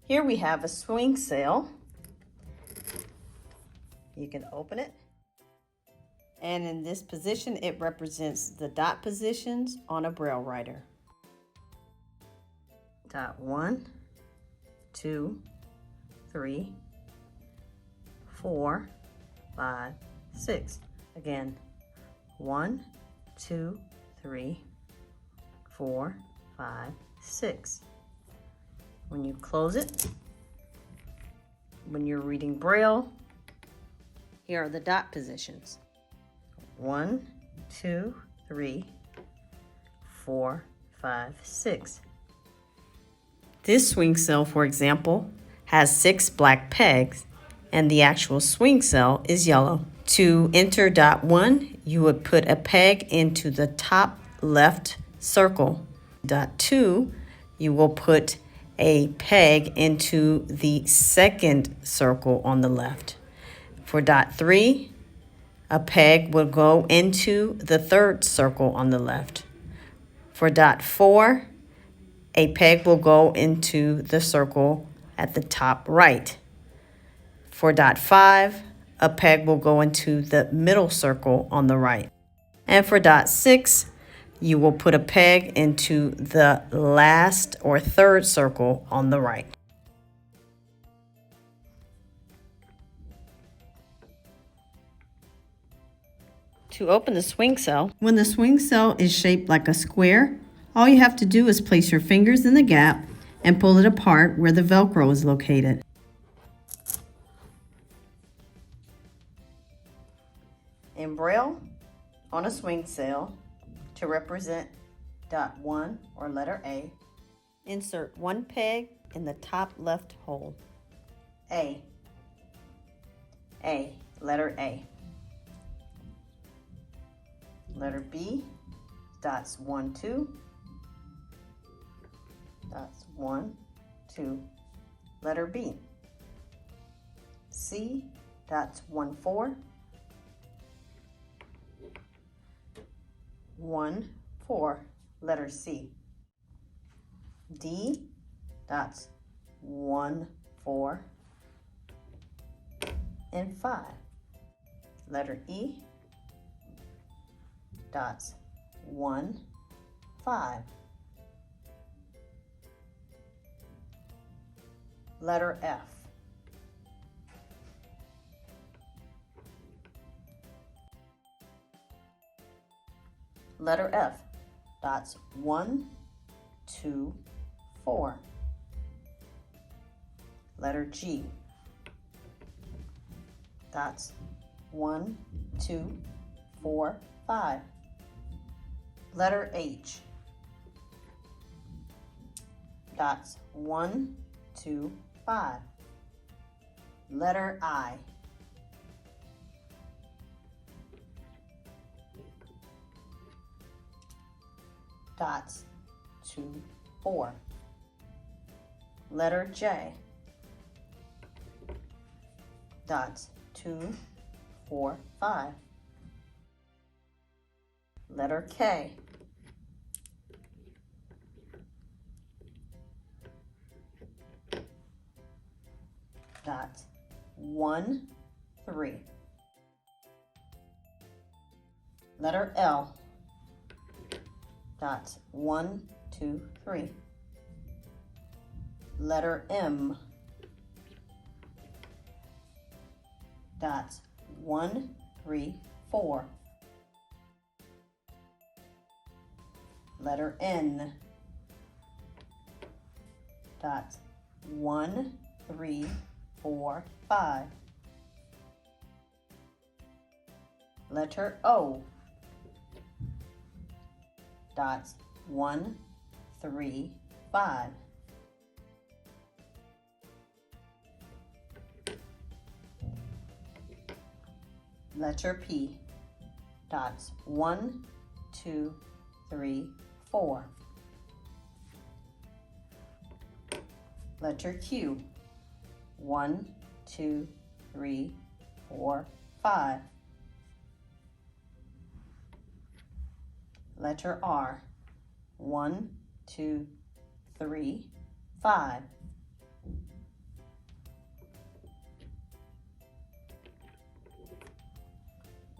Here we have a swing sail. You can open it. And in this position, it represents the dot positions on a Braille writer. Dot 1, 2, 3, 4, 5, 6. Again, 1, 2, 3, 4, 5, 6. When you close it, when you're reading Braille, here are the dot positions. 1, 2, 3, 4, 5, 6. This swing cell, for example, has 6 black pegs, and the actual swing cell is yellow. To enter dot 1, you would put a peg into the top left circle. Dot 2, you will put a peg into the second circle on the left. For dot 3, a peg will go into the third circle on the left. For dot 4, a peg will go into the circle at the top right. For dot 5, a peg will go into the middle circle on the right. And for dot 6, you will put a peg into the last or third circle on the right. To open the swing cell, when the swing cell is shaped like a square, all you have to do is place your fingers in the gap and pull it apart where the Velcro is located. In Braille, on a swing cell, to represent dot 1 or letter A, insert one peg in the top left hole. A, letter A. Letter B, dots 1, 2, dots 1, 2, letter B. C, dots 1, 4, 1, 4, letter C. D, dots 1, 4, and 5. Letter E, dots 1, 5. Letter F. Letter F, dots 1, 2, 4. Letter G, dots 1, 2, 4, 5. Letter H, dots 1, 2, 5. Letter I, dots 2, 4. Letter J, dots 2, 4, 5. Letter K, dots 1, 3. Letter L, dots 1, 2, 3. Letter M, dots 1, 3, 4. Letter N, dots 1, 3, 4, 5. Letter O, dots 1, 3, 5. Letter P, dots 1, 2, 3, 4. Letter Q, 1, 2, 3, 4, 5. Letter R, 1, 2, 3, 5.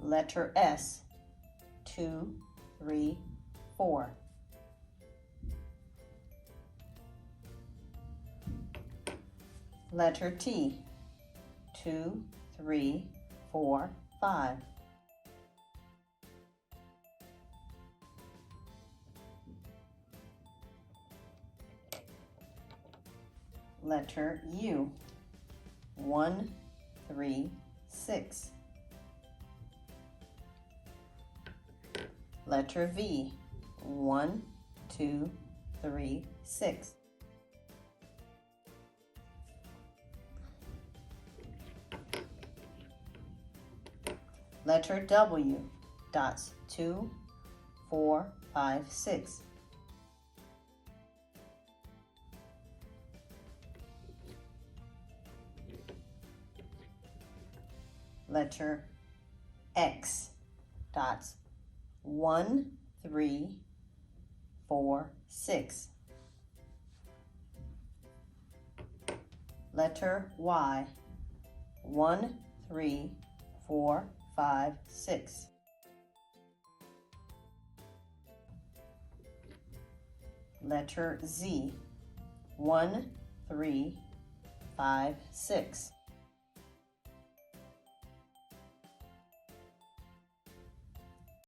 Letter S, 2, 3, 4. Letter T, 2, 3, 4, 5. Letter U, 1, 3, 6. Letter V, 1, 2, 3, 6. Letter W, dots 2, 4, 5, 6. Letter X, dots 1, 3, 4, 6. Letter Y, 1, 3, 4, 5, 6. Letter Z, 1, 3, 5, 6.